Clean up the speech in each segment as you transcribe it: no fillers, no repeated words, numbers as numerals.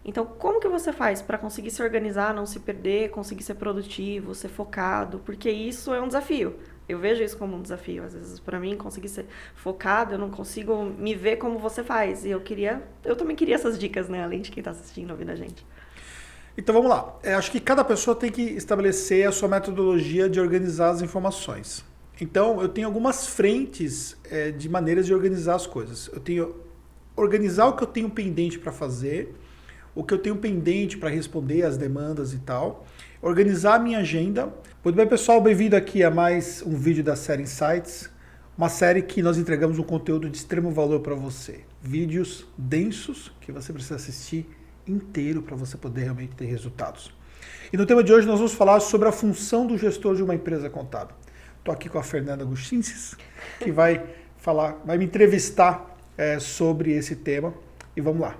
Então, como que você faz para conseguir se organizar, não se perder, conseguir ser produtivo, ser focado? Porque isso é um desafio. Eu vejo isso como um desafio. Às vezes, para mim, conseguir ser focado, eu não consigo me ver como você faz. E eu também queria essas dicas, né? Além de quem está assistindo, ouvindo a gente. Então vamos lá. Acho que cada pessoa tem que estabelecer a sua metodologia de organizar as informações. Então eu tenho algumas frentes de maneiras de organizar as coisas. Eu tenho organizar o que eu tenho pendente para fazer, o que eu tenho pendente para responder às demandas e tal, organizar a minha agenda. Muito bem, pessoal, bem-vindo aqui a mais um vídeo da série Insights, uma série que nós entregamos um conteúdo de extremo valor para você. Vídeos densos que você precisa assistir inteiro para você poder realmente ter resultados. E no tema de hoje nós vamos falar sobre a função do gestor de uma empresa contábil. Estou aqui com a Fernanda Agustinces, que vai me entrevistar sobre esse tema. E vamos lá.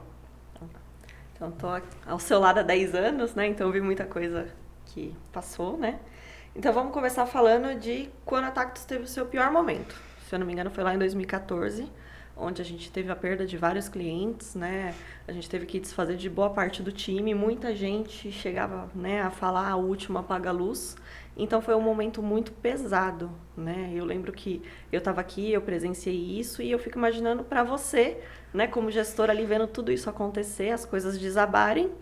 Então, estou ao seu lado há 10 anos, né? Então, eu vi muita coisa que passou, né? Então, vamos começar falando de quando a Tactus teve o seu pior momento. Se eu não me engano, foi lá em 2014, onde a gente teve a perda de vários clientes, né? A gente teve que desfazer de boa parte do time. Muita gente chegava, né, a falar a última apaga a luz. Então, foi um momento muito pesado, né? Eu lembro que eu estava aqui, eu presenciei isso e eu fico imaginando para você, né, como gestor ali, vendo tudo isso acontecer, as coisas desabarem. O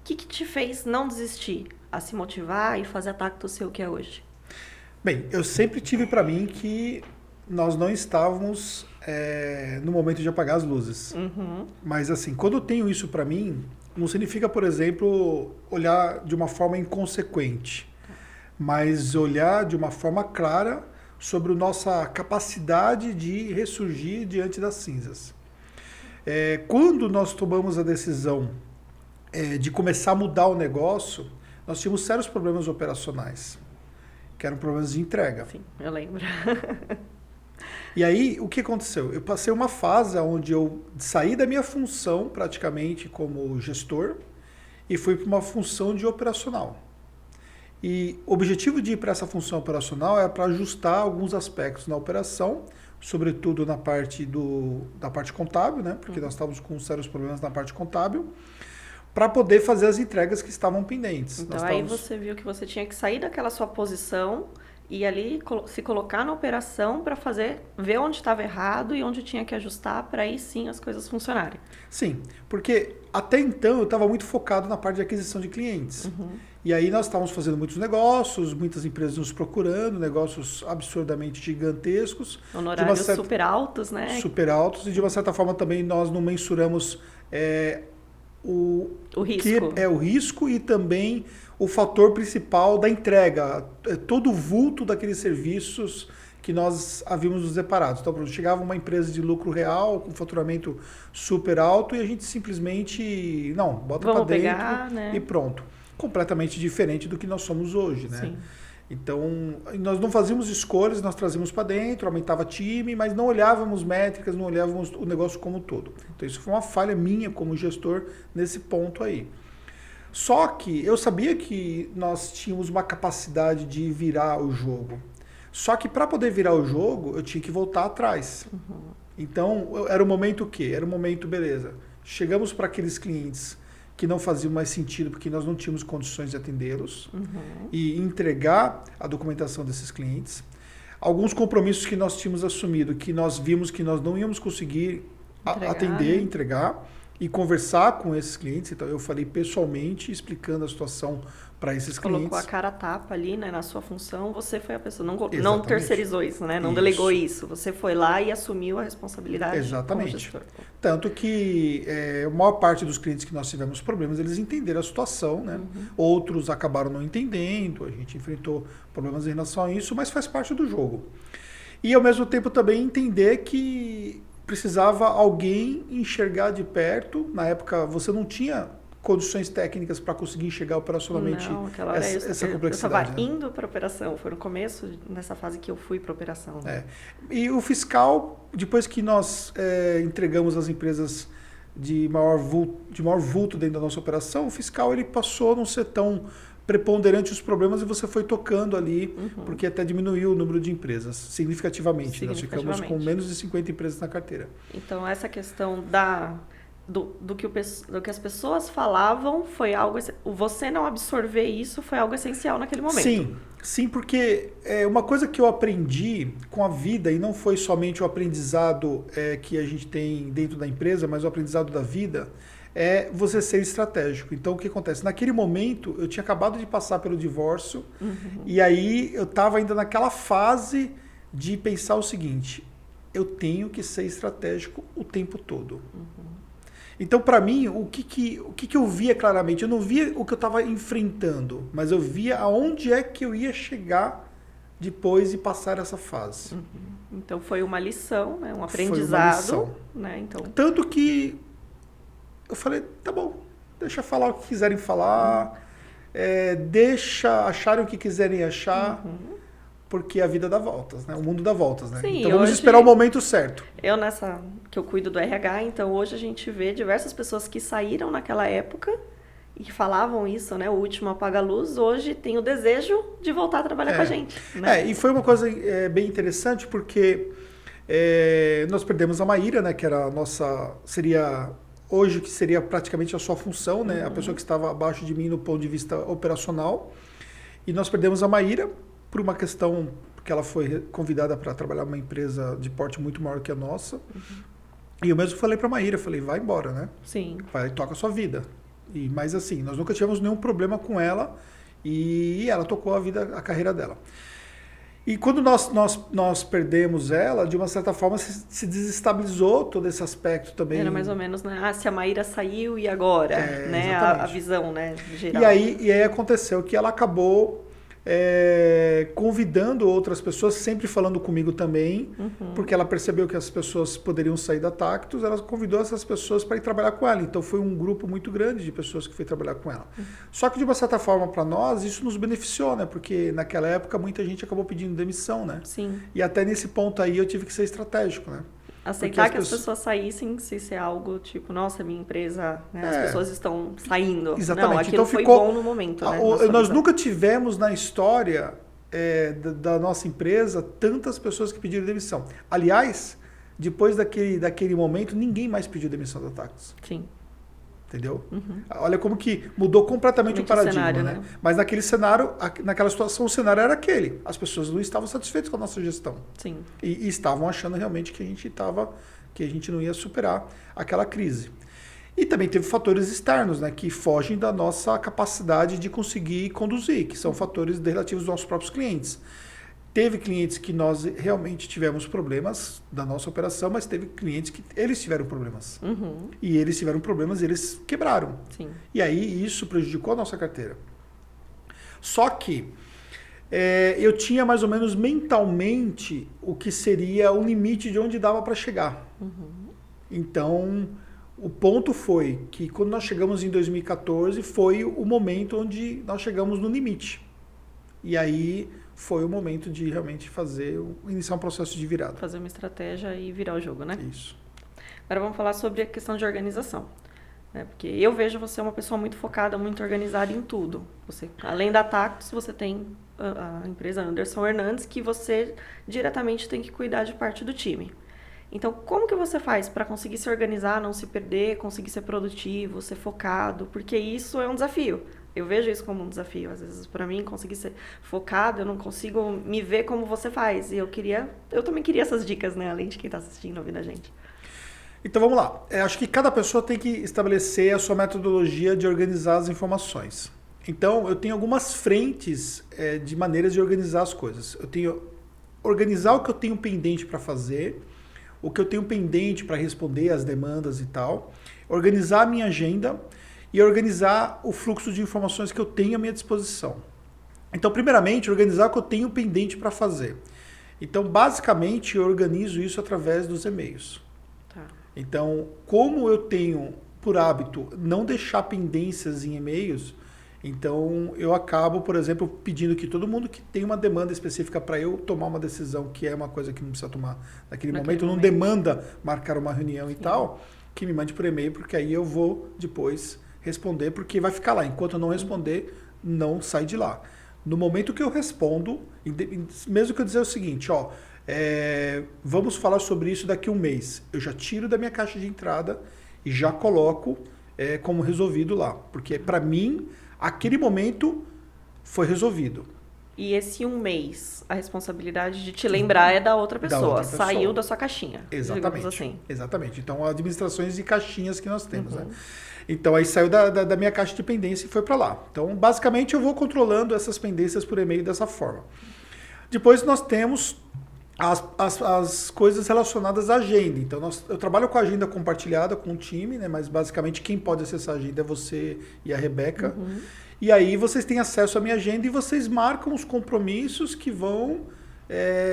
que te fez não desistir, a se motivar e fazer a Tactus ser o que é hoje? Bem, eu sempre tive para mim que nós não estávamos no momento de apagar as luzes. Uhum. Mas assim, quando eu tenho isso para mim, não significa, por exemplo, olhar de uma forma inconsequente, mas olhar de uma forma clara sobre a nossa capacidade de ressurgir diante das cinzas. Quando nós tomamos a decisão de começar a mudar o negócio, nós tínhamos sérios problemas operacionais, que eram problemas de entrega. Sim, eu lembro. E aí, o que aconteceu? Eu passei uma fase onde eu saí da minha função, praticamente, como gestor, e fui para uma função de operacional. E o objetivo de ir para essa função operacional é para ajustar alguns aspectos na operação, sobretudo na parte da parte contábil, né? Porque nós estávamos com sérios problemas na parte contábil, para poder fazer as entregas que estavam pendentes. Então, aí você viu que você tinha que sair daquela sua posição e ali se colocar na operação para ver onde estava errado e onde tinha que ajustar para aí sim as coisas funcionarem. Sim, porque até então eu estava muito focado na parte de aquisição de clientes. Uhum. E aí nós estávamos fazendo muitos negócios, muitas empresas nos procurando, negócios absurdamente gigantescos. Honorários super altos, né? Super altos, e de uma certa forma também nós não mensuramos o risco. Que é o risco e também o fator principal da entrega, todo o vulto daqueles serviços que nós havíamos nos deparado. Então, chegava uma empresa de lucro real, com faturamento super alto, e a gente simplesmente, não, bota para dentro pegar, né? E pronto. Completamente diferente do que nós somos hoje, né? Sim. Então, nós não fazíamos escolhas, nós trazíamos para dentro, aumentava time, mas não olhávamos métricas, não olhávamos o negócio como um todo. Então, isso foi uma falha minha como gestor nesse ponto aí. Só que eu sabia que nós tínhamos uma capacidade de virar o jogo. Só que para poder virar o jogo, eu tinha que voltar atrás. Uhum. Então, era o momento o quê? Era o momento, beleza. Chegamos para aqueles clientes que não faziam mais sentido porque nós não tínhamos condições de atendê-los e entregar a documentação desses clientes. Alguns compromissos que nós tínhamos assumido, que nós vimos que nós não íamos conseguir atender, entregar e conversar com esses clientes. Então eu falei pessoalmente, explicando a situação para esses clientes. Colocou a cara a tapa ali, né, na sua função, você foi a pessoa, não terceirizou isso, né, não delegou isso, você foi lá e assumiu a responsabilidade. Exatamente. Como gestor. Tanto que a maior parte dos clientes que nós tivemos problemas, eles entenderam a situação, né? Outros acabaram não entendendo, a gente enfrentou problemas em relação a isso, mas faz parte do jogo. E ao mesmo tempo também entender que precisava alguém enxergar de perto. Na época você não tinha condições técnicas para conseguir enxergar operacionalmente essa complexidade. Eu estava indo para a operação, foi no começo, nessa fase que eu fui para a operação. Né? E o fiscal, depois que nós entregamos as empresas de maior vulto dentro da nossa operação, o fiscal ele passou a não ser tão preponderante os problemas e você foi tocando ali, porque até diminuiu o número de empresas significativamente. Nós ficamos com menos de 50 empresas na carteira. Então, essa questão do que as pessoas falavam foi algo... Você não absorver isso foi algo essencial naquele momento. Sim, porque uma coisa que eu aprendi com a vida, e não foi somente o aprendizado que a gente tem dentro da empresa, mas o aprendizado da vida, é você ser estratégico. Então, o que acontece? Naquele momento, eu tinha acabado de passar pelo divórcio, e aí eu estava ainda naquela fase de pensar o seguinte: eu tenho que ser estratégico o tempo todo. Então, para mim, o que eu via claramente? Eu não via o que eu estava enfrentando, mas eu via aonde é que eu ia chegar depois de passar essa fase. Então, foi uma lição, né? Um aprendizado. Foi uma lição. Né? Então... Tanto que eu falei, tá bom, deixa falar o que quiserem falar, deixa acharem o que quiserem achar, porque a vida dá voltas, né? O mundo dá voltas, né? Sim, então vamos hoje, esperar o momento certo. Que eu cuido do RH, então hoje a gente vê diversas pessoas que saíram naquela época e falavam isso, né? O último apaga-luz, hoje tem o desejo de voltar a trabalhar com a gente. Né? E foi uma coisa bem interessante, porque nós perdemos a Maíra, né? Que era a nossa... Hoje, que seria praticamente a sua função, né? A pessoa que estava abaixo de mim no ponto de vista operacional. E nós perdemos a Maíra por uma questão que ela foi convidada para trabalhar numa empresa de porte muito maior que a nossa. E eu mesmo falei para a Maíra, falei, vai embora, né? Sim. Vai, toca a sua vida. Mas assim, nós nunca tivemos nenhum problema com ela e ela tocou a carreira dela. E quando nós perdemos ela, de uma certa forma se desestabilizou todo esse aspecto também. Era mais ou menos, né? Se a Maíra saiu, e agora? Né? A visão, né? Geral. E aí aconteceu que ela acabou convidando outras pessoas, sempre falando comigo também, porque ela percebeu que as pessoas poderiam sair da Tactus, ela convidou essas pessoas para ir trabalhar com ela. Então foi um grupo muito grande de pessoas que foi trabalhar com ela. Só que de uma certa forma para nós isso nos beneficiou, né? Porque naquela época muita gente acabou pedindo demissão, né? Sim. E até nesse ponto aí eu tive que ser estratégico, né? Aceitar que as pessoas saíssem sem ser algo tipo, nossa, minha empresa, né, as pessoas estão saindo. Exatamente. Não, aquilo então foi bom no momento, né? Nós nunca tivemos na história da nossa empresa tantas pessoas que pediram demissão. Aliás, depois daquele momento, ninguém mais pediu demissão da Tactus. Sim. Entendeu? Olha como que mudou completamente o paradigma, cenário, né? Mas naquele cenário, naquela situação, o cenário era aquele. As pessoas não estavam satisfeitas com a nossa gestão. Sim. E estavam achando realmente que a gente não ia superar aquela crise. E também teve fatores externos, né, que fogem da nossa capacidade de conseguir conduzir, que são fatores relativos aos nossos próprios clientes. Teve clientes que nós realmente tivemos problemas da nossa operação, mas teve clientes que eles tiveram problemas. E eles tiveram problemas, eles quebraram. Sim. E aí isso prejudicou a nossa carteira. Só que eu tinha mais ou menos mentalmente o que seria o limite de onde dava para chegar. Então, o ponto foi que quando nós chegamos em 2014, foi o momento onde nós chegamos no limite. E aí foi o momento de realmente iniciar um processo de virada. Fazer uma estratégia e virar o jogo, né? Isso. Agora vamos falar sobre a questão de organização. Né? Porque eu vejo você uma pessoa muito focada, muito organizada em tudo. Você, além da Tactus, você tem a empresa Anderson Hernandes, que você diretamente tem que cuidar de parte do time. Então, como que você faz para conseguir se organizar, não se perder, conseguir ser produtivo, ser focado? Porque isso é um desafio. Eu vejo isso como um desafio. Às vezes, para mim, conseguir ser focado, eu não consigo me ver como você faz. E eu também queria essas dicas, né? Além de quem está assistindo, ouvindo a gente. Então, vamos lá. Acho que cada pessoa tem que estabelecer a sua metodologia de organizar as informações. Então, eu tenho algumas frentes de maneiras de organizar as coisas. Eu tenho organizar o que eu tenho pendente para fazer, o que eu tenho pendente para responder às demandas e tal, organizar a minha agenda e organizar o fluxo de informações que eu tenho à minha disposição. Então, primeiramente, organizar o que eu tenho pendente para fazer. Então, basicamente, eu organizo isso através dos e-mails. Tá. Então, como eu tenho por hábito não deixar pendências em e-mails, então eu acabo, por exemplo, pedindo que todo mundo que tem uma demanda específica para eu tomar uma decisão, que é uma coisa que não precisa tomar naquele momento, não demanda marcar uma reunião e tal, que me mande por e-mail, porque aí eu vou depois responder, porque vai ficar lá. Enquanto eu não responder, não sai de lá. No momento que eu respondo, mesmo que eu dizer o seguinte, vamos falar sobre isso daqui a um mês, eu já tiro da minha caixa de entrada e já coloco como resolvido lá. Porque para mim, aquele momento foi resolvido. E esse um mês, a responsabilidade de te lembrar é da outra pessoa. Saiu da sua caixinha. Exatamente. Assim. Exatamente. Então, administrações de caixinhas que nós temos, né? Então, aí saiu da minha caixa de pendência e foi para lá. Então, basicamente, eu vou controlando essas pendências por e-mail dessa forma. Depois, nós temos as coisas relacionadas à agenda. Então, eu trabalho com a agenda compartilhada com o time, né? Mas, basicamente, quem pode acessar a agenda é você e a Rebeca. E aí vocês têm acesso à minha agenda e vocês marcam os compromissos que vão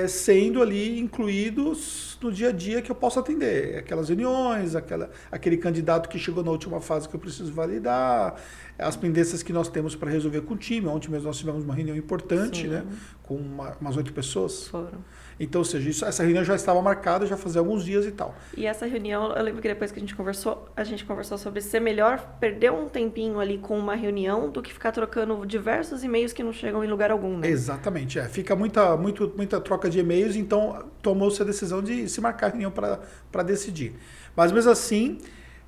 sendo ali incluídos no dia a dia que eu posso atender. Aquelas reuniões, aquele candidato que chegou na última fase que eu preciso validar, as pendências que nós temos para resolver com o time. Ontem mesmo nós tivemos uma reunião importante, né, com umas 8 pessoas. Foram. Então, ou seja, essa reunião já estava marcada, já fazia alguns dias e tal. E essa reunião, eu lembro que depois que a gente conversou sobre ser melhor perder um tempinho ali com uma reunião do que ficar trocando diversos e-mails que não chegam em lugar algum, né? Exatamente, fica muita troca de e-mails, então tomou-se a decisão de se marcar a reunião para decidir. Mas mesmo assim,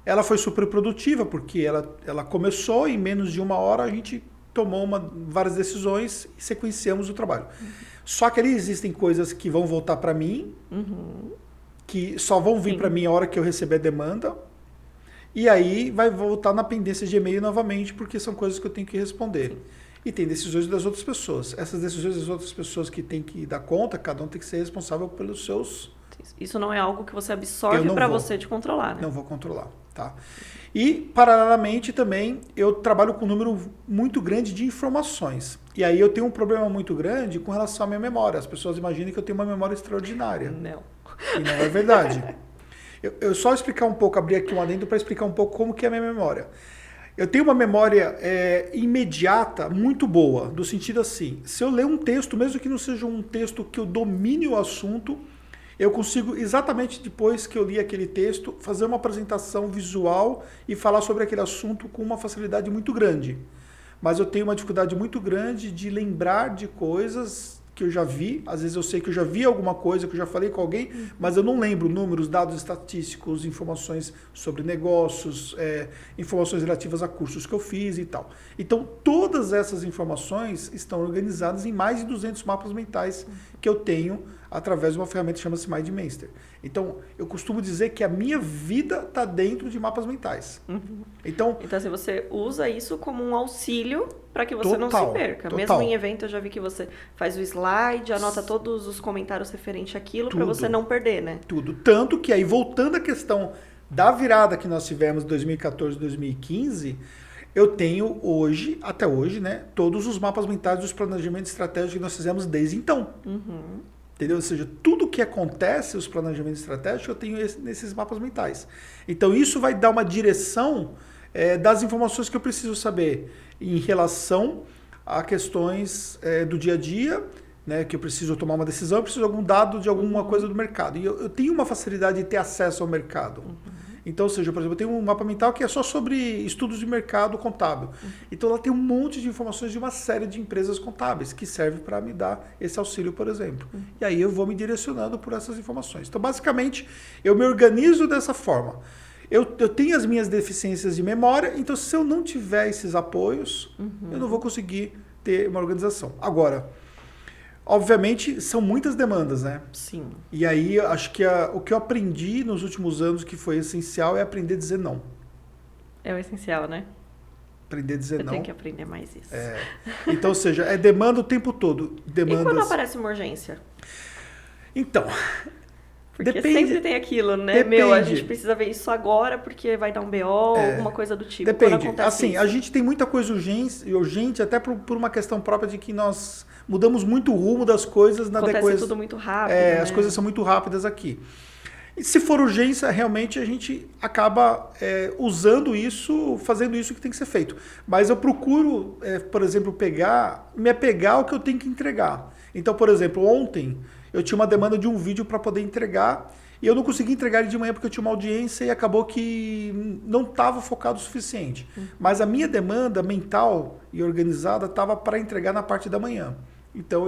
ela foi super produtiva, porque ela começou em menos de uma hora, a gente tomou várias decisões e sequenciamos o trabalho. Só que ali existem coisas que vão voltar para mim, que só vão vir para mim a hora que eu receber a demanda, e aí vai voltar na pendência de e-mail novamente, porque são coisas que eu tenho que responder. Sim. E tem decisões das outras pessoas. Essas decisões das outras pessoas que tem que dar conta, cada um tem que ser responsável pelos seus... Isso não é algo que você absorve para você de controlar, né? Não vou controlar, tá? E, paralelamente, também, eu trabalho com um número muito grande de informações. E aí eu tenho um problema muito grande com relação à minha memória. As pessoas imaginam que eu tenho uma memória extraordinária. Não. E não é verdade. Eu só explicar um pouco, abrir aqui um adendo para explicar um pouco como que é a minha memória. Eu tenho uma memória imediata muito boa, do sentido assim, se eu ler um texto, mesmo que não seja um texto que eu domine o assunto, eu consigo, exatamente depois que eu li aquele texto, fazer uma apresentação visual e falar sobre aquele assunto com uma facilidade muito grande. Mas eu tenho uma dificuldade muito grande de lembrar de coisas que eu já vi. Às vezes eu sei que eu já vi alguma coisa, que eu já falei com alguém, mas eu não lembro números, dados estatísticos, informações sobre negócios, informações relativas a cursos que eu fiz e tal. Então, todas essas informações estão organizadas em mais de 200 mapas mentais que eu tenho através de uma ferramenta que chama-se MindMaster. Então, eu costumo dizer que a minha vida está dentro de mapas mentais. Então, assim, você usa isso como um auxílio para que você não se perca. Mesmo em evento, eu já vi que você faz o slide, anota todos os comentários referentes àquilo para você não perder, né? Tudo. Tanto que aí, voltando à questão da virada que nós tivemos em 2014 e 2015, eu tenho hoje, até hoje, né, todos os mapas mentais dos planejamentos estratégicos que nós fizemos desde então. Entendeu? Ou seja, tudo que acontece, os planejamentos estratégicos, eu tenho nesses mapas mentais. Então, isso vai dar uma direção das informações que eu preciso saber em relação a questões do dia a dia, né, que eu preciso tomar uma decisão, eu preciso de algum dado de alguma coisa do mercado. E eu tenho uma facilidade de ter acesso ao mercado. Então, ou seja, por exemplo, eu tenho um mapa mental que é só sobre estudos de mercado contábil. Então, ela tem um monte de informações de uma série de empresas contábeis que serve para me dar esse auxílio, por exemplo. E aí eu vou me direcionando por essas informações. Então, basicamente, eu me organizo dessa forma. Eu tenho as minhas deficiências de memória, então se eu não tiver esses apoios, eu não vou conseguir ter uma organização. Agora, obviamente, são muitas demandas, né? Sim. E aí, acho que o que eu aprendi nos últimos anos que foi essencial é aprender a dizer não. É o essencial, né? Aprender a dizer não. Eu tenho que aprender mais isso. Então, ou seja, é demanda o tempo todo. Demandas... E quando aparece uma urgência? Então... Porque sempre tem aquilo, né? Depende. A gente precisa ver isso agora porque vai dar um BO, alguma coisa do tipo. Depende. Assim, a gente tem muita coisa urgente até por uma questão própria de que nós mudamos muito o rumo das coisas. Acontece tudo muito rápido, né? As coisas são muito rápidas aqui. E se for urgência, realmente a gente acaba usando isso, fazendo isso que tem que ser feito. Mas eu procuro, por exemplo, me apegar ao que eu tenho que entregar. Então, por exemplo, ontem eu tinha uma demanda de um vídeo para poder entregar e eu não consegui entregar ele de manhã porque eu tinha uma audiência e acabou que não estava focado o suficiente. Mas a minha demanda mental e organizada estava para entregar na parte da manhã. Então,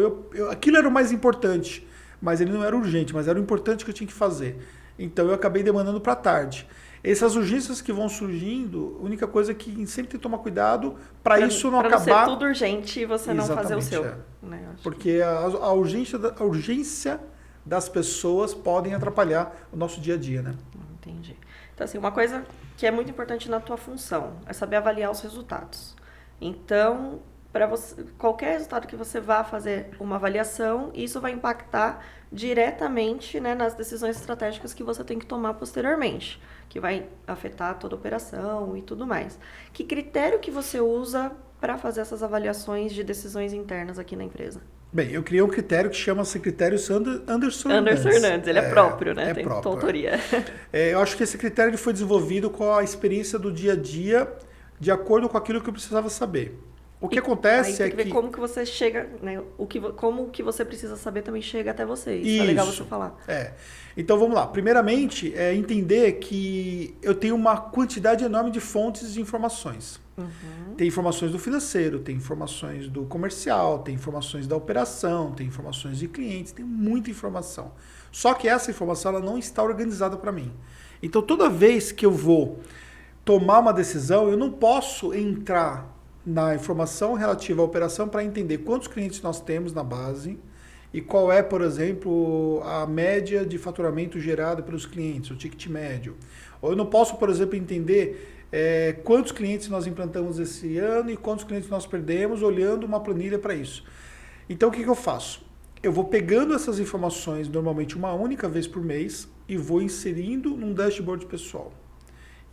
aquilo era o mais importante, mas ele não era urgente, mas era o importante que eu tinha que fazer. Então, eu acabei demandando para tarde. Essas urgências que vão surgindo, a única coisa é que sempre tem que tomar cuidado para isso não pra acabar... Para não ser tudo urgente e você não fazer o seu. Né? Porque a urgência das pessoas podem atrapalhar o nosso dia a dia, né? Entendi. Então, assim, uma coisa que é muito importante na tua função é saber avaliar os resultados. Então, para você, qualquer resultado que você vá fazer uma avaliação, isso vai impactar diretamente, né, nas decisões estratégicas que você tem que tomar posteriormente, que vai afetar toda a operação e tudo mais. Que critério que você usa para fazer essas avaliações de decisões internas aqui na empresa? Bem, eu criei um critério que chama-se critérios Anderson Hernandes. Ele é próprio, né? Tem próprio, autoria. Eu acho que esse critério ele foi desenvolvido com a experiência do dia a dia, de acordo com aquilo que eu precisava saber. O que acontece aí é tem que ver como que você chega, né? Como o que você precisa saber também chega até você. Isso é legal você falar. Então vamos lá. Primeiramente, entender que eu tenho uma quantidade enorme de fontes de informações. Uhum. Tem informações do financeiro, tem informações do comercial, tem informações da operação, tem informações de clientes, tem muita informação. Só que essa informação ela não está organizada para mim. Então toda vez que eu vou tomar uma decisão, eu não posso entrar na informação relativa à operação para entender quantos clientes nós temos na base e qual é, por exemplo, a média de faturamento gerado pelos clientes, o ticket médio. Ou eu não posso, por exemplo, entender quantos clientes nós implantamos esse ano e quantos clientes nós perdemos olhando uma planilha para isso. Então, o que eu faço? Eu vou pegando essas informações, normalmente uma única vez por mês, e vou inserindo num dashboard pessoal.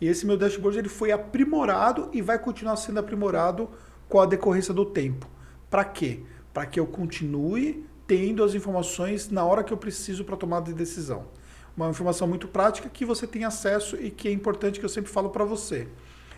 E esse meu dashboard ele foi aprimorado e vai continuar sendo aprimorado com a decorrência do tempo. Para quê? Para que eu continue tendo as informações na hora que eu preciso para tomar de decisão. Uma informação muito prática que você tem acesso e que é importante que eu sempre falo para você.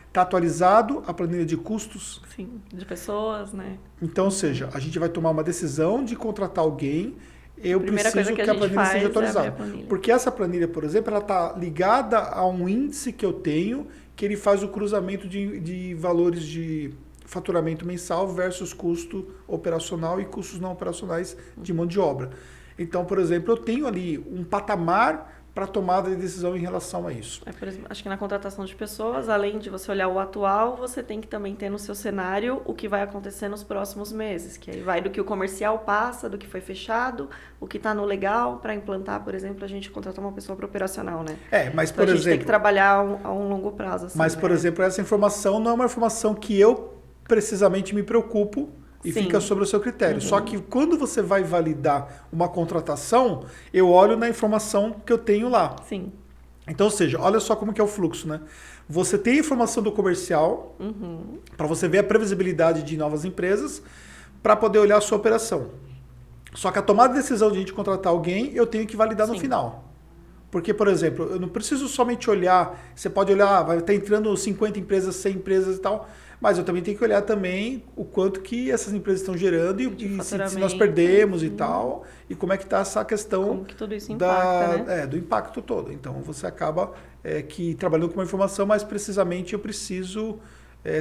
Está atualizado a planilha de custos? Sim, de pessoas, né? Então, ou seja, a gente vai tomar uma decisão de contratar alguém. Eu preciso que a planilha seja atualizada. Porque essa planilha, por exemplo, ela está ligada a um índice que eu tenho, que ele faz o cruzamento de valores de faturamento mensal versus custo operacional e custos não operacionais de mão de obra. Então, por exemplo, eu tenho ali um patamar para tomada de decisão em relação a isso. Por exemplo, acho que na contratação de pessoas, além de você olhar o atual, você tem que também ter no seu cenário o que vai acontecer nos próximos meses, que aí vai do que o comercial passa, do que foi fechado, o que está no legal, para implantar, por exemplo, a gente contratar uma pessoa para operacional, né? Mas então, por exemplo... a gente tem que trabalhar a um longo prazo. Assim, mas, por exemplo, essa informação não é uma informação que eu precisamente me preocupo e Sim. fica sobre o seu critério. Só que quando você vai validar uma contratação, eu olho na informação que eu tenho lá. Sim. Então, ou seja, olha só como que é o fluxo, né? Você tem a informação do comercial para você ver a previsibilidade de novas empresas para poder olhar a sua operação. Só que a tomada de decisão de a gente contratar alguém, eu tenho que validar no final. Porque, por exemplo, eu não preciso somente olhar, você pode olhar, vai estar entrando 50 empresas, 100 empresas e tal, mas eu também tenho que olhar também o quanto que essas empresas estão gerando e se nós perdemos e tal, e como é que está essa questão como que tudo isso impacta, né? Do impacto todo. Então, você acaba que trabalhando com uma informação, mas precisamente eu preciso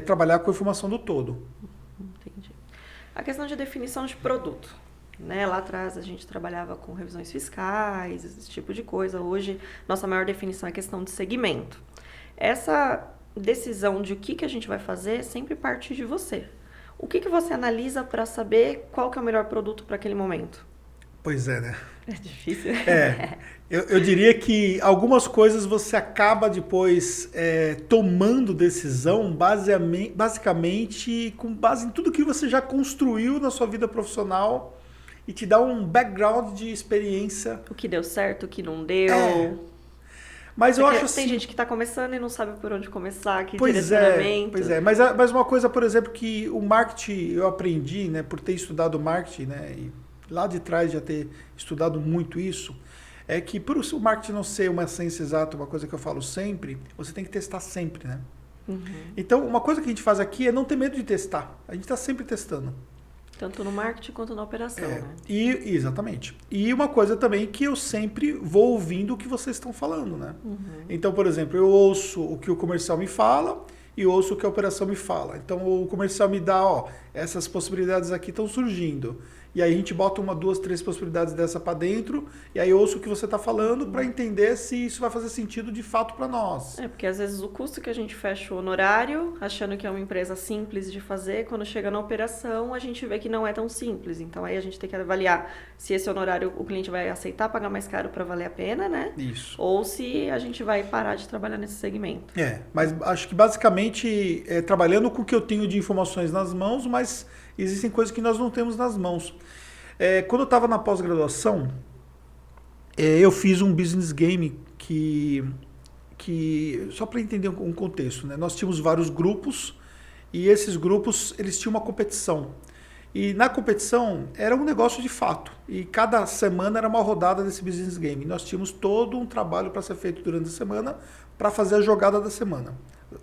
trabalhar com a informação do todo. Entendi. A questão de definição de produto. Né? Lá atrás a gente trabalhava com revisões fiscais, esse tipo de coisa. Hoje, nossa maior definição é a questão de segmento. Essa decisão de o que a gente vai fazer sempre parte de você. O que você analisa para saber qual que é o melhor produto para aquele momento? Pois é, né? É difícil. Eu diria que algumas coisas você acaba depois tomando decisão basicamente com base em tudo que você já construiu na sua vida profissional e te dá um background de experiência. O que deu certo, o que não deu. Mas eu acho assim... Tem gente que está começando e não sabe por onde começar, que pois direcionamento. Pois é. Mas uma coisa, por exemplo, que o marketing eu aprendi, né, por ter estudado marketing, né, e lá de trás já ter estudado muito isso, é que por o marketing não ser uma ciência exata, uma coisa que eu falo sempre, você tem que testar sempre, né? Então, uma coisa que a gente faz aqui é não ter medo de testar. A gente está sempre testando. Tanto no marketing quanto na operação, né? Exatamente. E uma coisa também que eu sempre vou ouvindo o que vocês estão falando, né? Então, por exemplo, eu ouço o que o comercial me fala e ouço o que a operação me fala. Então, o comercial me dá, essas possibilidades aqui estão surgindo. e aí a gente bota uma, duas, três possibilidades dessa para dentro, e aí ouço o que você está falando para entender se isso vai fazer sentido de fato para nós. Porque às vezes o custo que a gente fecha o honorário, achando que é uma empresa simples de fazer, quando chega na operação, a gente vê que não é tão simples. Então aí a gente tem que avaliar se esse honorário o cliente vai aceitar pagar mais caro para valer a pena, né? Isso. Ou se a gente vai parar de trabalhar nesse segmento. Mas acho que basicamente trabalhando com o que eu tenho de informações nas mãos, mas existem coisas que nós não temos nas mãos. Quando eu estava na pós-graduação, eu fiz um business game que só para entender um contexto, né? Nós tínhamos vários grupos e esses grupos eles tinham uma competição. E na competição era um negócio de fato. E cada semana era uma rodada desse business game. Nós tínhamos todo um trabalho para ser feito durante a semana para fazer a jogada da semana,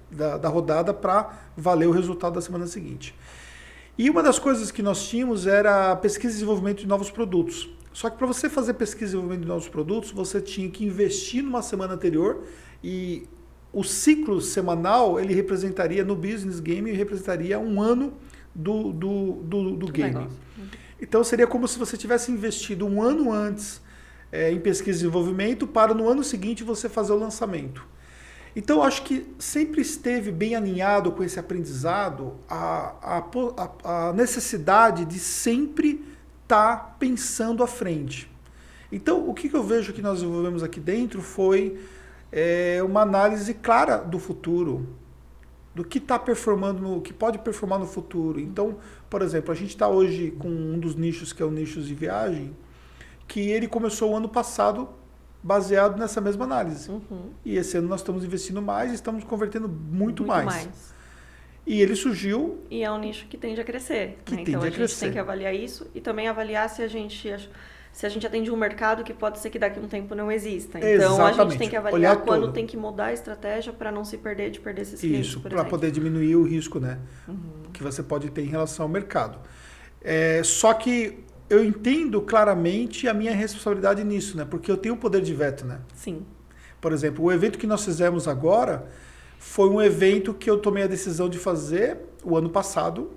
da rodada para valer o resultado da semana seguinte. E uma das coisas que nós tínhamos era pesquisa e desenvolvimento de novos produtos. Só que para você fazer pesquisa e desenvolvimento de novos produtos, você tinha que investir numa semana anterior e o ciclo semanal, ele representaria no business game, representaria um ano do game. Legal. Então seria como se você tivesse investido um ano antes em pesquisa e desenvolvimento para no ano seguinte você fazer o lançamento. Então eu acho que sempre esteve bem alinhado com esse aprendizado a necessidade de sempre estar pensando à frente. Então o que eu vejo que nós desenvolvemos aqui dentro foi uma análise clara do futuro, do que está performando, que pode performar no futuro. Então, por exemplo, a gente está hoje com um dos nichos que é o nicho de viagem, que ele começou o ano passado baseado nessa mesma análise. E esse ano nós estamos investindo mais e estamos convertendo muito mais. E ele surgiu... E é um nicho que tende a crescer. Então a gente tem que avaliar isso e também avaliar se a gente atende um mercado que pode ser que daqui a um tempo não exista. Então exatamente. A gente tem que avaliar quando tem que mudar a estratégia para não se perder esses clientes. Isso, para poder diminuir o risco, né? Que você pode ter em relação ao mercado. Só que eu entendo claramente a minha responsabilidade nisso, né? Porque eu tenho o poder de veto, né? Sim. Por exemplo, o evento que nós fizemos agora foi um evento que eu tomei a decisão de fazer o ano passado.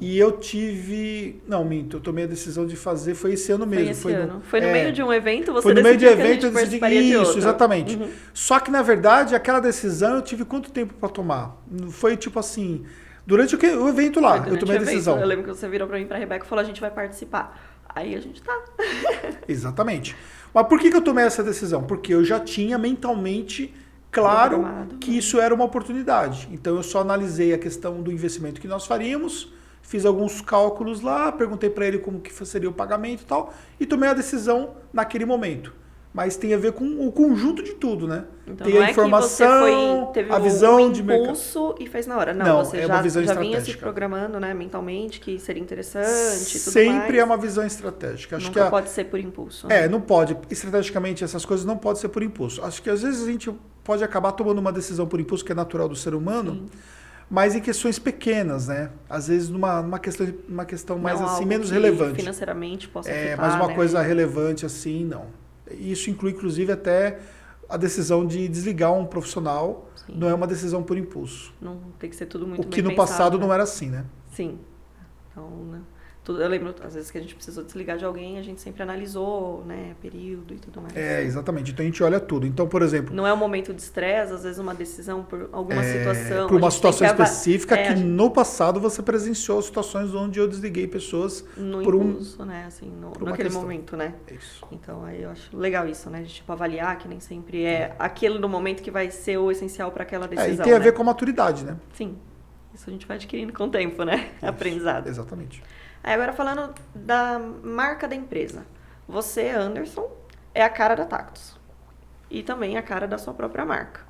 E eu tive... Não, minto. Eu tomei a decisão de fazer... Foi esse ano mesmo. Foi no meio de um evento? Você foi no meio de evento, eu decidi isso, exatamente. Só que, na verdade, aquela decisão eu tive quanto tempo para tomar? Foi tipo assim... Durante o evento lá, eu tomei a decisão. Eu lembro que você virou para mim, para a Rebeca, e falou, a gente vai participar. Aí a gente tá. Exatamente. Mas por que eu tomei essa decisão? Porque eu já tinha mentalmente claro que isso era uma oportunidade. Então eu só analisei a questão do investimento que nós faríamos, fiz alguns cálculos lá, perguntei para ele como que seria o pagamento e tal, e tomei a decisão naquele momento. Mas tem a ver com o conjunto de tudo, né? Então, tem não a informação, teve a visão de mercado. Impulso e fez na hora. Não, você já vinha se programando, né, mentalmente, que seria interessante e tudo Sempre mais. é uma visão estratégica. Acho Nunca pode ser por impulso. Né? Não pode. Estrategicamente, essas coisas não podem ser por impulso. Acho que às vezes a gente pode acabar tomando uma decisão por impulso, que é natural do ser humano, sim, mas em questões pequenas, né? Às vezes numa questão mais assim, menos relevante. Financeiramente possa afetar, mas uma coisa relevante assim, não. Isso inclui, inclusive, até a decisão de desligar um profissional. Sim. Não é uma decisão por impulso. Não tem que ser tudo muito bem pensado. O que no passado não era assim, né? Sim. Então, né? Eu lembro, às vezes, que a gente precisou desligar de alguém, a gente sempre analisou, né, período e tudo mais. Exatamente. Então, a gente olha tudo. Então, por exemplo... Não é um momento de estresse, às vezes uma decisão por alguma situação. Por uma situação específica que no passado você presenciou situações onde eu desliguei pessoas no por impulso, né, assim, naquele momento, né? Isso. Então, aí eu acho legal isso, né, de tipo avaliar que nem sempre é aquele no momento que vai ser o essencial para aquela decisão. E tem a ver com a maturidade, né? Sim. Isso a gente vai adquirindo com o tempo, né? Isso. Aprendizado. Exatamente. Aí agora falando da marca da empresa. Você, Anderson, é a cara da Tactus. E também a cara da sua própria marca.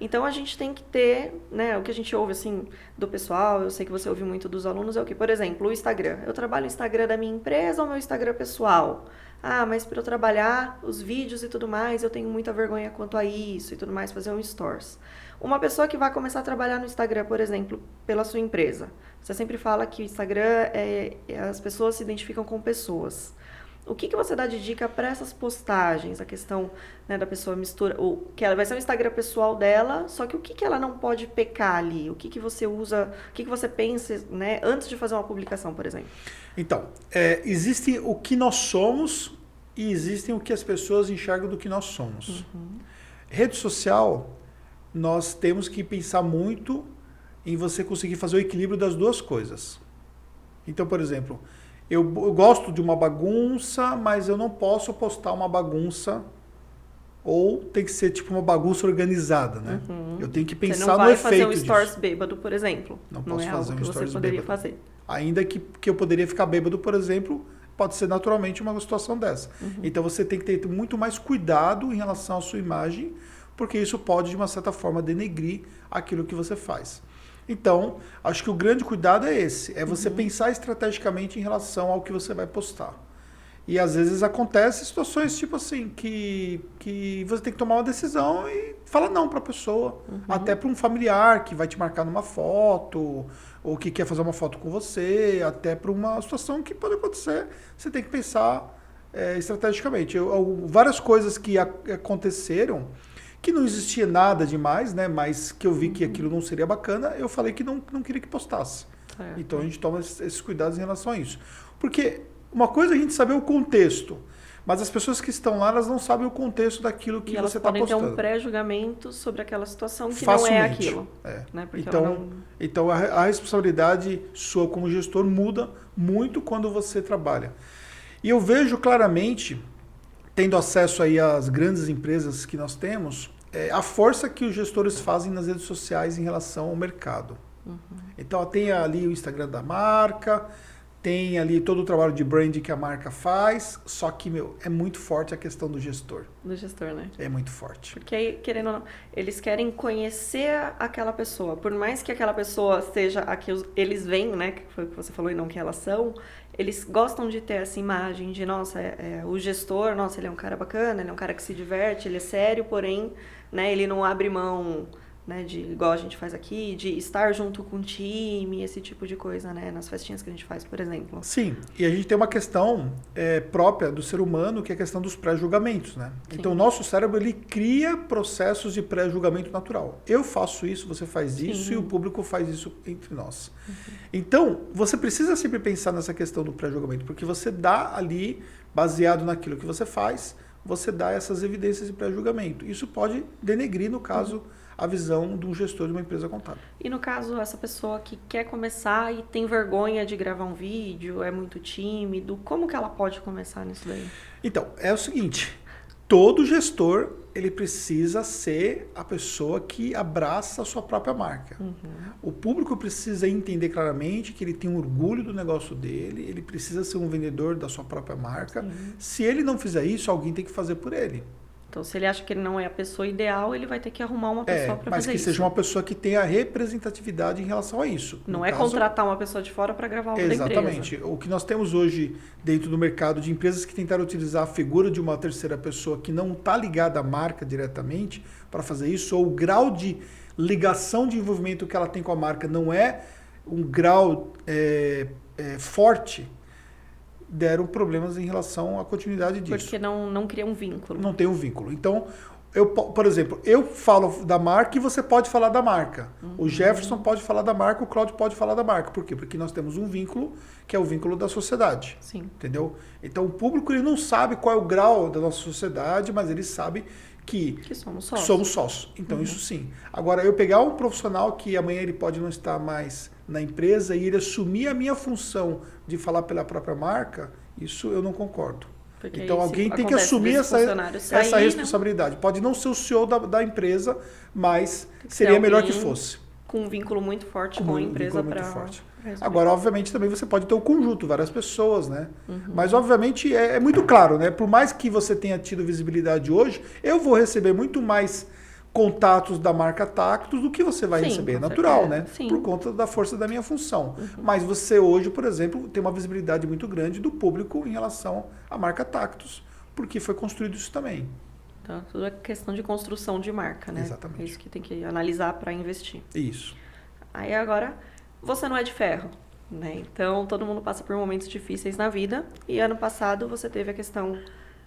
Então a gente tem que ter, né, o que a gente ouve assim do pessoal, eu sei que você ouve muito dos alunos, é o que? Por exemplo, o Instagram. Eu trabalho o Instagram da minha empresa ou meu Instagram pessoal? Ah, mas para eu trabalhar os vídeos e tudo mais, eu tenho muita vergonha quanto a isso e tudo mais, fazer um stories. Uma pessoa que vai começar a trabalhar no Instagram, por exemplo, pela sua empresa. Você sempre fala que o Instagram as pessoas se identificam com pessoas. O que você dá de dica para essas postagens? A questão, né, da pessoa mistura, que ela vai ser o Instagram pessoal dela, só que o que ela não pode pecar ali? O que você usa, o que você pensa, né, antes de fazer uma publicação, por exemplo? Então, existe o que nós somos e existem o que as pessoas enxergam do que nós somos. Rede social, nós temos que pensar muito em você conseguir fazer o equilíbrio das duas coisas. Então, por exemplo, eu gosto de uma bagunça, mas eu não posso postar uma bagunça, ou tem que ser tipo uma bagunça organizada, né? Eu tenho que pensar no efeito disso. Você não vai fazer um stories bêbado, por exemplo. Não posso é fazer algo um que stories você poderia bêbado. fazer. Ainda que eu poderia ficar bêbado, por exemplo, pode ser naturalmente uma situação dessa. Então você tem que ter muito mais cuidado em relação à sua imagem, porque isso pode, de uma certa forma, denegrir aquilo que você faz. Então, acho que o grande cuidado é esse, é você pensar estrategicamente em relação ao que você vai postar. E às vezes acontecem situações tipo assim, que você tem que tomar uma decisão e falar não para a pessoa. Até para um familiar que vai te marcar numa foto, ou que quer fazer uma foto com você, até para uma situação que pode acontecer. Você tem que pensar estrategicamente. Várias coisas que aconteceram, que não existia nada demais, né? Mas que eu vi que aquilo não seria bacana, eu falei que não queria que postasse. Então a gente toma esses cuidados em relação a isso. Porque uma coisa é a gente saber o contexto, mas as pessoas que estão lá, elas não sabem o contexto daquilo que você está postando. Elas podem ter um pré-julgamento sobre aquela situação que facilmente, não é aquilo. Né? Então a responsabilidade sua como gestor muda muito quando você trabalha. E eu vejo claramente, tendo acesso aí às grandes empresas que nós temos, a força que os gestores fazem nas redes sociais em relação ao mercado. Então tem ali o Instagram da marca, tem ali todo o trabalho de branding que a marca faz, só que, é muito forte a questão do gestor. Do gestor, né? É muito forte. Porque aí, querendo ou não, eles querem conhecer aquela pessoa. Por mais que aquela pessoa seja a que eles veem, né? Que foi o que você falou e não que elas são, eles gostam de ter essa imagem de, nossa, o gestor, nossa, ele é um cara bacana, ele é um cara que se diverte, ele é sério, porém, né, ele não abre mão, né, de, igual a gente faz aqui, de estar junto com o time, esse tipo de coisa, né, nas festinhas que a gente faz, por exemplo. Sim, e a gente tem uma questão própria do ser humano, que é a questão dos pré-julgamentos, né? Sim. Então o nosso cérebro, ele cria processos de pré-julgamento natural. Eu faço isso, você faz isso, e o público faz isso entre nós. Então, você precisa sempre pensar nessa questão do pré-julgamento, porque você dá ali, baseado naquilo que você faz, você dá essas evidências de pré-julgamento. Isso pode denegrir, no caso, a visão de um gestor de uma empresa contábil. E no caso, essa pessoa que quer começar e tem vergonha de gravar um vídeo, é muito tímido, como que ela pode começar nisso daí? Então, é o seguinte, todo gestor, ele precisa ser a pessoa que abraça a sua própria marca. O público precisa entender claramente que ele tem um orgulho do negócio dele, ele precisa ser um vendedor da sua própria marca. Se ele não fizer isso, alguém tem que fazer por ele. Então, se ele acha que ele não é a pessoa ideal, ele vai ter que arrumar uma pessoa para fazer isso. Mas que seja uma pessoa que tenha representatividade em relação a isso. Não é contratar uma pessoa de fora para gravar algo da empresa. Exatamente. O que nós temos hoje dentro do mercado de empresas que tentaram utilizar a figura de uma terceira pessoa que não está ligada à marca diretamente para fazer isso, ou o grau de ligação de envolvimento que ela tem com a marca não é um grau forte, deram problemas em relação à continuidade disso. Porque não cria um vínculo. Não tem um vínculo. Então, por exemplo, eu falo da marca e você pode falar da marca. O Jefferson pode falar da marca, o Cláudio pode falar da marca. Por quê? Porque nós temos um vínculo que é o vínculo da sociedade. Sim. Entendeu? Então, o público ele não sabe qual é o grau da nossa sociedade, mas ele sabe que somos sócios. Somos sócios. Então, isso sim. Agora, eu pegar um profissional que amanhã ele pode não estar mais na empresa e ele assumir a minha função de falar pela própria marca, isso eu não concordo. Porque então alguém tem que assumir essa responsabilidade. Né? Pode não ser o CEO da empresa, mas seria melhor que fosse. Com um vínculo muito forte com a empresa para... Agora, obviamente, também você pode ter um conjunto, várias pessoas, né? Mas, obviamente, é muito claro, né? Por mais que você tenha tido visibilidade hoje, eu vou receber muito mais contatos da marca Tactus do que você vai receber. É natural, né? Sim. Por conta da força da minha função. Mas você hoje, por exemplo, tem uma visibilidade muito grande do público em relação à marca Tactus, porque foi construído isso também. Então, tudo é questão de construção de marca, né? Exatamente. É isso que tem que analisar para investir. Isso. Aí agora, você não é de ferro. né? Então, todo mundo passa por momentos difíceis na vida. E ano passado você teve a questão,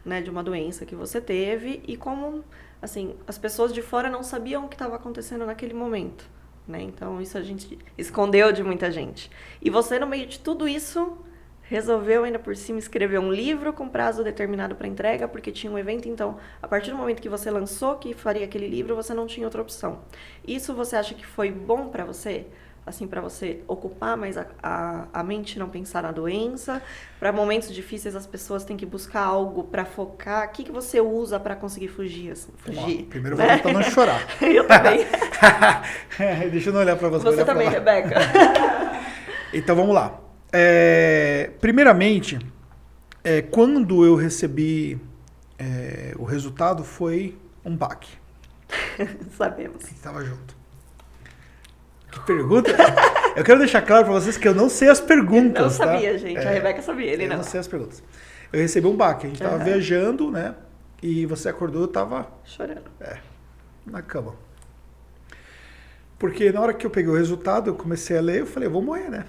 né, de uma doença que você teve. E como, assim, as pessoas de fora não sabiam o que estava acontecendo naquele momento, né? Então, isso a gente escondeu de muita gente. E você, no meio de tudo isso, resolveu ainda por cima escrever um livro com prazo determinado para entrega, porque tinha um evento. Então, a partir do momento que você lançou que faria aquele livro, você não tinha outra opção. Isso você acha que foi bom para você? Assim, para você ocupar mais a mente, não pensar na doença? Para momentos difíceis, as pessoas têm que buscar algo para focar. O que você usa para conseguir fugir? Assim, fugir, primeiro eu vou tentar não chorar. Eu também. Deixa eu não olhar para você. Você também, Rebeca. Então, vamos lá. Primeiramente, quando eu recebi o resultado, foi um baque. Sabemos. A gente estava junto. Que pergunta? Eu quero deixar claro para vocês que eu não sei as perguntas. Não sabia, tá? gente. A Rebeca sabia, ele não. Eu não sei as perguntas. Eu recebi um baque. A gente estava viajando, né? E você acordou, eu estava... Chorando. Na cama. Porque na hora que eu peguei o resultado, eu comecei a ler, eu falei, eu vou morrer, né?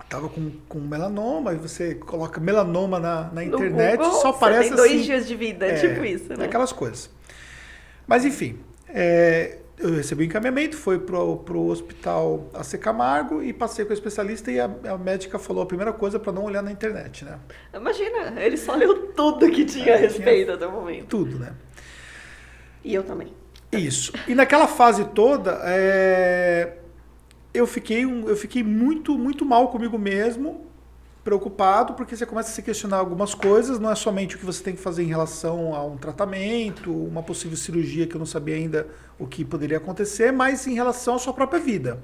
Tava com melanoma, e você coloca melanoma na internet, Google, só aparece você tem 2 assim, dias de vida, tipo isso, né? Aquelas coisas. Mas enfim, eu recebi o encaminhamento, fui pro hospital AC Camargo e passei com o especialista e a médica falou a primeira coisa para não olhar na internet, né? Imagina, ele só leu tudo que tinha a respeito até o momento. Tudo, né? E eu também. Isso. E naquela fase toda, eu fiquei muito, muito mal comigo mesmo, preocupado, porque você começa a se questionar algumas coisas, não é somente o que você tem que fazer em relação a um tratamento, uma possível cirurgia que eu não sabia ainda o que poderia acontecer, mas em relação à sua própria vida.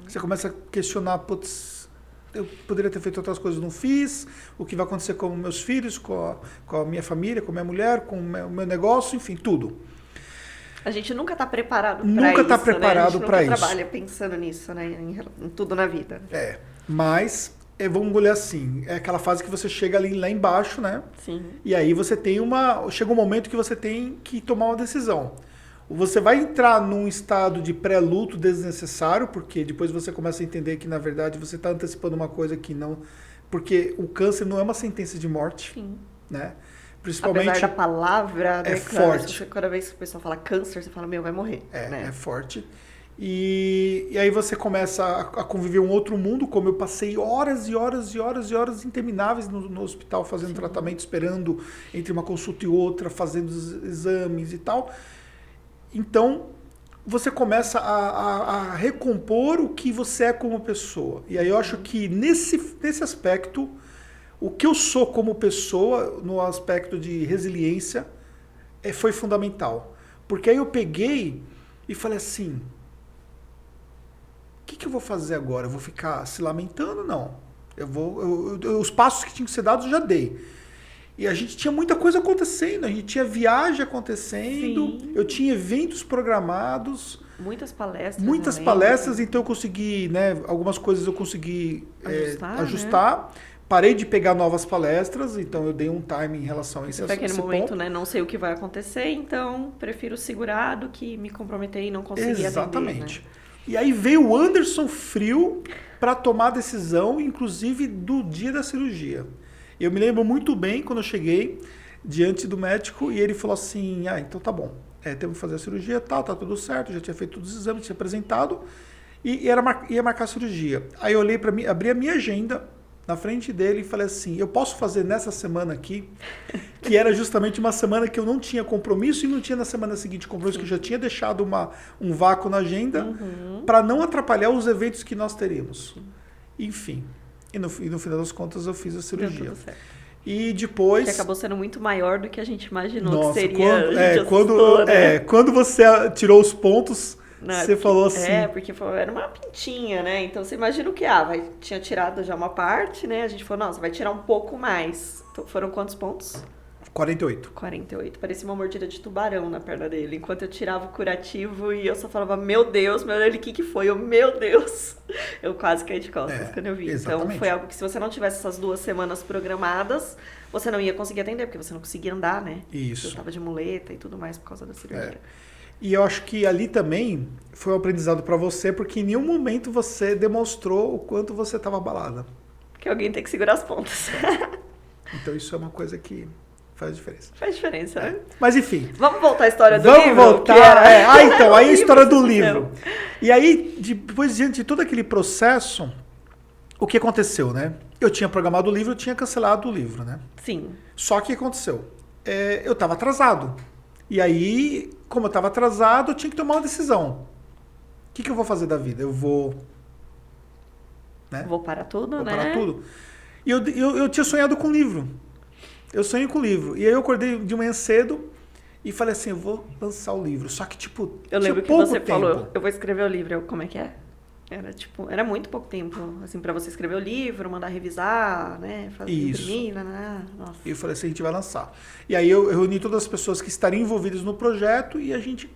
Você começa a questionar, putz, eu poderia ter feito outras coisas, não fiz, o que vai acontecer com meus filhos, com a minha família, com a minha mulher, com o meu negócio, enfim, tudo. A gente nunca está preparado para isso, nunca está preparado né? para isso. A gente nunca trabalha pensando nisso, né? Em tudo na vida. Mas vamos olhar assim, é aquela fase que você chega ali lá embaixo, né? Sim. E aí você tem chega um momento que você tem que tomar uma decisão. Você vai entrar num estado de pré-luto desnecessário, porque depois você começa a entender que, na verdade, você está antecipando uma coisa que não... Porque o câncer não é uma sentença de morte, Sim. né? Principalmente... Apesar da palavra, é forte. Cada vez que o pessoal fala câncer, você fala, vai morrer. Né? É forte. E aí você começa a conviver um outro mundo, como eu passei horas e horas e horas e horas intermináveis no hospital fazendo tratamento, esperando entre uma consulta e outra, fazendo os exames e tal. Então, você começa a recompor o que você é como pessoa. E aí eu acho que nesse aspecto, o que eu sou como pessoa, no aspecto de resiliência, foi fundamental. Porque aí eu peguei e falei assim... O que eu vou fazer agora? Eu vou ficar se lamentando? Não. Os passos que tinham que ser dados eu já dei. E a gente tinha muita coisa acontecendo. A gente tinha viagem acontecendo. Sim. Eu tinha eventos programados. Muitas palestras. Muitas palestras. Então eu consegui, né? Algumas coisas eu consegui ajustar. Né? Parei de pegar novas palestras. Então eu dei um time em relação a esse assunto. Naquele momento, né? Não sei o que vai acontecer. Então prefiro segurar do que me comprometer e não conseguir Exatamente. Atender, né? E aí veio o Anderson Frio para tomar a decisão, inclusive do dia da cirurgia. Eu me lembro muito bem quando eu cheguei diante do médico e ele falou assim, então tá bom, temos que fazer a cirurgia, tá tudo certo, já tinha feito todos os exames, tinha apresentado e ia marcar a cirurgia. Aí eu olhei para mim, abri a minha agenda na frente dele e falei assim, eu posso fazer nessa semana aqui, que era justamente uma semana que eu não tinha compromisso e não tinha na semana seguinte compromisso, que eu já tinha deixado um vácuo na agenda para não atrapalhar os eventos que nós teríamos. Enfim, e no final das contas eu fiz a cirurgia. Deu tudo certo. E depois... Que acabou sendo muito maior do que a gente imaginou. Nossa, que seria. Quando você tirou os pontos... Você falou assim... porque era uma pintinha, né? Então, você imagina o que? Tinha tirado já uma parte, né? A gente falou, nossa, vai tirar um pouco mais. Então, foram quantos pontos? 48. 48. Parecia uma mordida de tubarão na perna dele. Enquanto eu tirava o curativo e eu só falava, meu Deus, o que foi? Meu Deus. Eu quase caí de costas quando eu vi. Exatamente. Então, foi algo que se você não tivesse essas 2 semanas programadas, você não ia conseguir atender, porque você não conseguia andar, né? Isso. Eu tava de muleta e tudo mais por causa da cirurgia. E eu acho que ali também foi um aprendizado para você, porque em nenhum momento você demonstrou o quanto você estava abalada. Que alguém tem que segurar as pontas. Então isso é uma coisa que faz diferença. Faz diferença, né? Mas enfim. Vamos voltar à história do livro? Vamos voltar. Então, aí a história do livro. E aí, depois, diante de todo aquele processo, o que aconteceu, né? Eu tinha programado o livro, eu tinha cancelado o livro, né? Sim. Só que o que aconteceu? Eu estava atrasado. E aí, como eu estava atrasado, eu tinha que tomar uma decisão. O que eu vou fazer da vida? Eu vou... Né? Vou parar tudo, Vou né? parar tudo. E eu tinha sonhado com o livro. Eu sonhei com o livro. E aí eu acordei de manhã cedo e falei assim, eu vou lançar o livro. Só que, tipo, eu lembro que pouco você tempo. falou, eu vou escrever o livro. Como é que é? Era muito pouco tempo, assim, pra você escrever o livro, mandar revisar, né? Imprimir, né? Nossa. E eu falei assim, a gente vai lançar. E aí eu reuni todas as pessoas que estariam envolvidas no projeto e a gente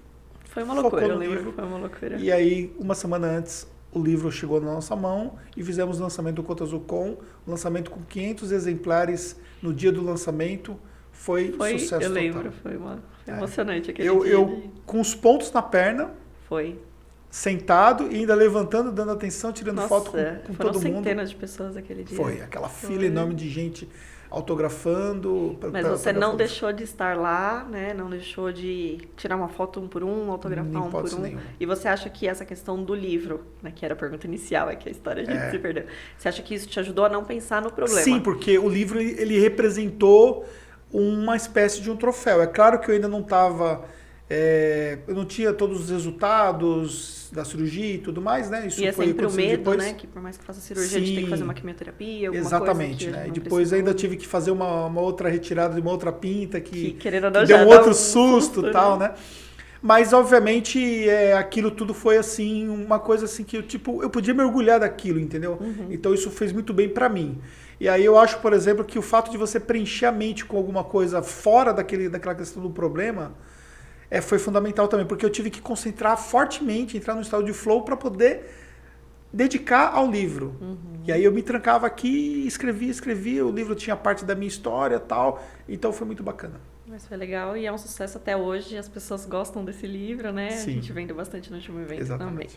foi uma loucura, eu lembro que foi uma loucura. E aí, uma semana antes, o livro chegou na nossa mão e fizemos o lançamento do Conta Azul Com, lançamento com 500 exemplares no dia do lançamento. Foi sucesso total. Eu lembro, foi emocionante aquele dia. Eu com os pontos na perna, foi sentado e ainda levantando, dando atenção, tirando foto com todo mundo. Foram centenas de pessoas aquele dia. Foi, aquela fila enorme de gente autografando. Mas você não deixou de estar lá, né? Não deixou de tirar uma foto um por um, autografar um por um. Nenhuma. E você acha que essa questão do livro, né, que era a pergunta inicial, é que a história a gente se perdeu. Você acha que isso te ajudou a não pensar no problema? Sim, porque o livro ele representou uma espécie de um troféu. É claro que eu ainda não estava... eu não tinha todos os resultados da cirurgia e tudo mais, né? Isso e foi sempre o medo, depois. né? Que por mais que faça cirurgia, a gente tem que fazer uma quimioterapia, alguma exatamente, coisa. Né? E depois ainda tive que fazer uma outra retirada de uma outra pinta que deu um outro susto e tal, né? Mas, obviamente, aquilo tudo foi, assim, uma coisa assim que eu podia me orgulhar daquilo, entendeu? Uhum. Então, isso fez muito bem pra mim. E aí eu acho, por exemplo, que o fato de você preencher a mente com alguma coisa fora daquela questão do problema foi fundamental também, porque eu tive que concentrar fortemente, entrar no estado de flow para poder dedicar ao livro. Uhum. E aí eu me trancava aqui e escrevia, o livro tinha parte da minha história e tal, então foi muito bacana. Mas foi legal e é um sucesso até hoje, as pessoas gostam desse livro, né? Sim. A gente vende bastante no último evento Exatamente. também.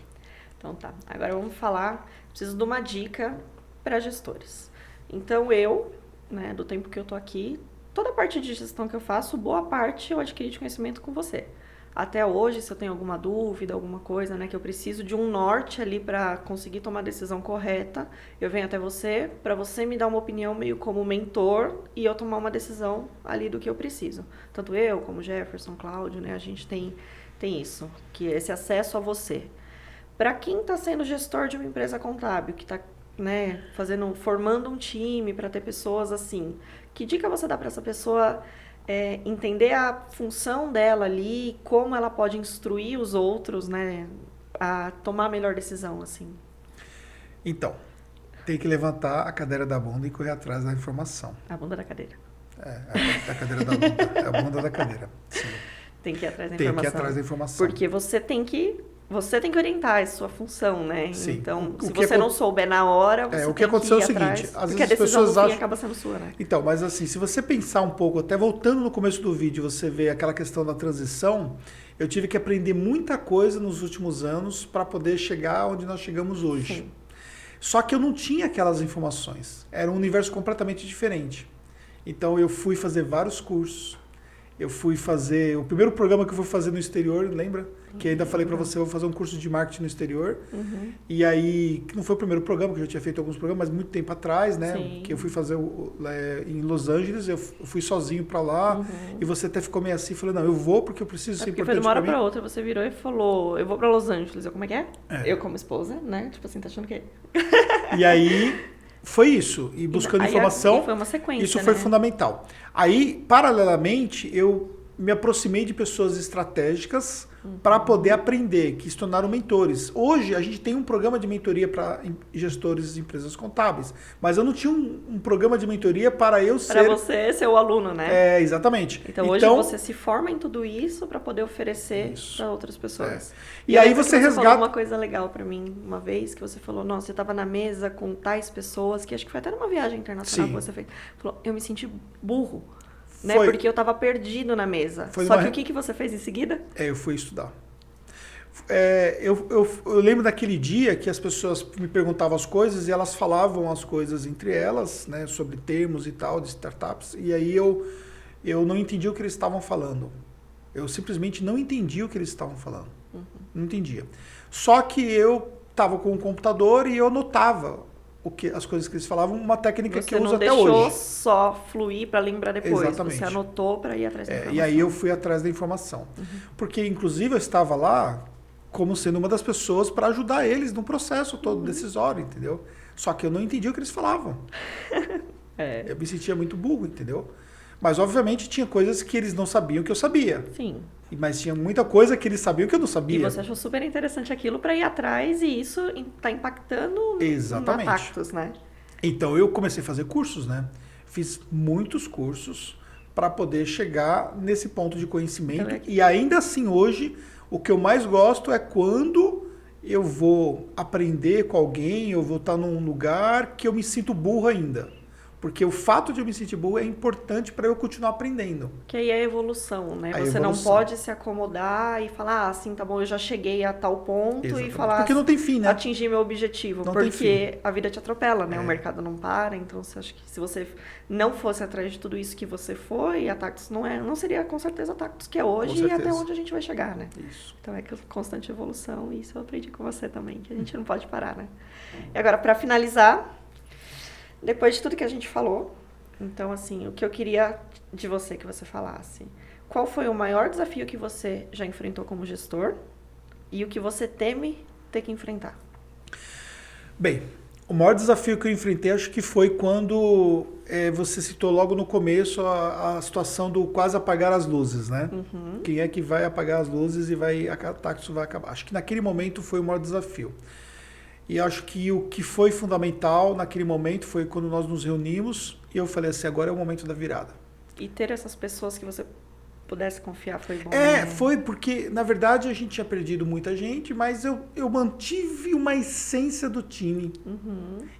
Então tá, agora vamos falar, preciso de uma dica para gestores. Então eu, né, do tempo que eu tô aqui, toda a parte de gestão que eu faço, boa parte eu adquiri de conhecimento com você. Até hoje, se eu tenho alguma dúvida, alguma coisa, né, que eu preciso de um norte ali para conseguir tomar a decisão correta, eu venho até você, para você me dar uma opinião meio como mentor e eu tomar uma decisão ali do que eu preciso. Tanto eu, como Jefferson, Cláudio, né, a gente tem isso, que é esse acesso a você. Para quem está sendo gestor de uma empresa contábil, que está, né, formando um time para ter pessoas assim, que dica você dá para essa pessoa entender a função dela ali, como ela pode instruir os outros, né, a tomar a melhor decisão, assim? Então, tem que levantar a cadeira da bunda e correr atrás da informação. A bunda da cadeira. A cadeira da bunda. É a bunda da cadeira. Sim. Tem que ir atrás da informação. Tem que ir atrás da informação. Porque você tem que orientar, é sua função, né? Sim. Então, se você não souber na hora, você o que aconteceu é o seguinte, às vezes a decisão as pessoas acham... acaba sendo sua, né? Então, mas assim, se você pensar um pouco, até voltando no começo do vídeo, você vê aquela questão da transição, eu tive que aprender muita coisa nos últimos anos para poder chegar onde nós chegamos hoje. Sim. Só que eu não tinha aquelas informações. Era um universo completamente diferente. Então eu fui fazer vários cursos. Eu fui fazer... O primeiro programa que eu fui fazer no exterior, lembra? Que ainda falei para você, eu vou fazer um curso de marketing no exterior. Uhum. E aí, que não foi o primeiro programa, que eu já tinha feito alguns programas, mas muito tempo atrás, né? Sim. Que eu fui fazer em Los Angeles, eu fui sozinho para lá. Uhum. E você até ficou meio assim, falou, não, eu vou porque eu preciso ser importante pra mim. Porque foi de uma hora pra outra, você virou e falou, eu vou para Los Angeles. Eu, como é que é? Eu como esposa, né? Tipo assim, tá achando que... E aí... Foi isso, e buscando informação, foi uma sequência, isso foi fundamental. Aí, paralelamente, eu me aproximei de pessoas estratégicas para poder aprender, que se tornaram mentores. Hoje, a gente tem um programa de mentoria para gestores de empresas contábeis, mas eu não tinha um programa de mentoria para eu ser... Para você ser o aluno, né? Exatamente. Então, hoje você se forma em tudo isso para poder oferecer para outras pessoas. E aí você resgata... falou uma coisa legal para mim uma vez, que você falou, nossa, você estava na mesa com tais pessoas, que acho que foi até numa viagem internacional que você fez. Falou, eu me senti burro. né? Porque eu tava perdido na mesa. Só que o que você fez em seguida? Eu fui estudar. Eu lembro daquele dia que as pessoas me perguntavam as coisas e elas falavam as coisas entre elas, né, sobre termos e tal, de startups, e aí eu não entendia o que eles estavam falando. Eu simplesmente não entendia o que eles estavam falando. Não entendia. Só que eu estava com um computador e eu anotava as coisas que eles falavam, uma técnica que eu uso até hoje. Você não deixou só fluir para lembrar depois. Exatamente. Você anotou para ir atrás da informação. E aí eu fui atrás da informação. Porque, inclusive, eu estava lá como sendo uma das pessoas para ajudar eles no processo todo decisório, entendeu? Só que eu não entendia o que eles falavam. Eu me sentia muito burro, entendeu? Mas, obviamente, tinha coisas que eles não sabiam que eu sabia. Sim. Mas tinha muita coisa que eles sabiam que eu não sabia. E você achou super interessante aquilo para ir atrás e isso está impactando Exatamente. Na Tactus, né? Então, eu comecei a fazer cursos, né? Fiz muitos cursos para poder chegar nesse ponto de conhecimento. E ainda assim, hoje, o que eu mais gosto é quando eu vou aprender com alguém, eu vou estar num lugar que eu me sinto burro ainda. Porque o fato de eu me sentir burro é importante para eu continuar aprendendo. Que aí é a evolução, né? Você não pode se acomodar e falar, assim, tá bom, eu já cheguei a tal ponto. Exatamente. E falar... Porque não tem fim, né? Atingir meu objetivo. Não porque a vida te atropela, né? O mercado não para. Então, você acha que se você não fosse atrás de tudo isso que você foi, a Tactus não seria com certeza a Tactus que é hoje e até onde a gente vai chegar, né? Isso. Então, é constante evolução. E isso eu aprendi com você também, que a gente não pode parar, né? E agora, para finalizar... Depois de tudo que a gente falou, então, assim, o que eu queria de você que você falasse, qual foi o maior desafio que você já enfrentou como gestor e o que você teme ter que enfrentar? Bem, o maior desafio que eu enfrentei acho que foi quando você citou logo no começo a situação do quase apagar as luzes, né? Quem é que vai apagar as luzes e a Tactus vai acabar? Acho que naquele momento foi o maior desafio. E acho que o que foi fundamental naquele momento foi quando nós nos reunimos e eu falei assim, agora é o momento da virada. E ter essas pessoas que você pudesse confiar foi bom? Foi porque, na verdade, a gente tinha perdido muita gente, mas eu mantive uma essência do time.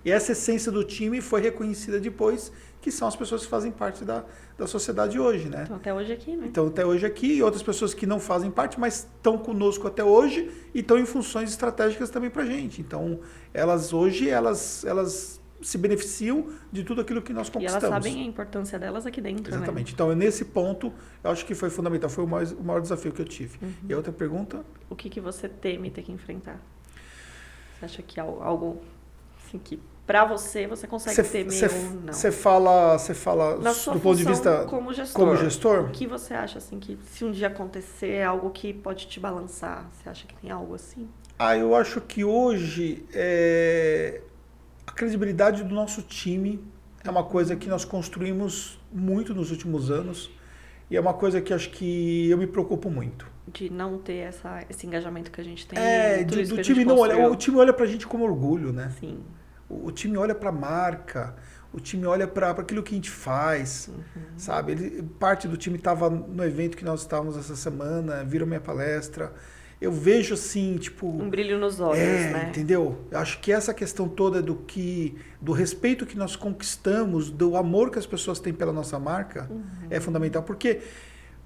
E essa essência do time foi reconhecida depois, que são as pessoas que fazem parte da sociedade hoje, né? Então, até hoje aqui, né? Então, até hoje aqui, e outras pessoas que não fazem parte, mas estão conosco até hoje e estão em funções estratégicas também pra gente. Então, elas se beneficiam de tudo aquilo que nós conquistamos. E elas sabem a importância delas aqui dentro, Exatamente. Né? Então, nesse ponto, eu acho que foi fundamental, foi o maior desafio que eu tive. E a outra pergunta? O que você teme ter que enfrentar? Você acha que é algo assim, que para você consegue temer ou não? Você fala do ponto de vista como gestor? O que você acha assim que se um dia acontecer é algo que pode te balançar? Você acha que tem algo assim? Eu acho que hoje a credibilidade do nosso time é uma coisa que nós construímos muito nos últimos anos e é uma coisa que acho que eu me preocupo muito. De não ter esse engajamento que a gente tem. Do time não olha. O time olha pra gente com orgulho, né? Sim. O time olha pra marca, o time olha para aquilo que a gente faz, sabe? Parte do time estava no evento que nós estávamos essa semana, viram minha palestra. Eu vejo assim, tipo... Um brilho nos olhos, né? Entendeu? Eu acho que essa questão toda do respeito que nós conquistamos, do amor que as pessoas têm pela nossa marca, é fundamental. Porque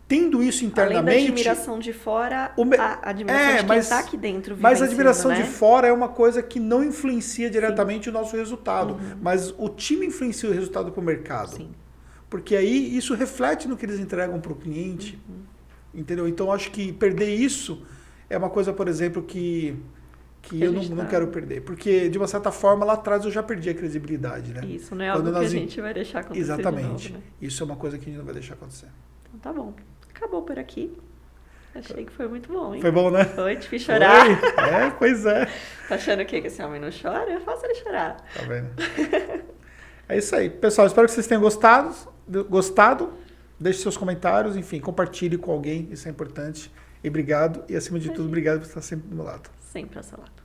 tendo isso internamente... Além da admiração de fora, a admiração de quem está aqui dentro. Mas a admiração de fora é uma coisa que não influencia diretamente o nosso resultado. Mas o time influencia o resultado para o mercado. Sim. Porque aí isso reflete no que eles entregam para o cliente. Entendeu? Então, acho que perder isso... É uma coisa, por exemplo, que eu não quero perder. Porque, de uma certa forma, lá atrás eu já perdi a credibilidade, né? Isso, não é algo que a gente vai deixar acontecer. Exatamente. De novo, né? Isso é uma coisa que a gente não vai deixar acontecer. Então tá bom. Acabou por aqui. Achei que foi muito bom, hein? Foi bom, né? Foi, te fiz chorar. Pois é. Tá achando o quê? Que esse homem não chora? Eu faço ele chorar. Tá vendo? É isso aí. Pessoal, espero que vocês tenham gostado. Deixe seus comentários, enfim, compartilhe com alguém. Isso é importante. E obrigado. E, acima de tudo, obrigado por estar sempre do meu lado. Sempre ao seu lado.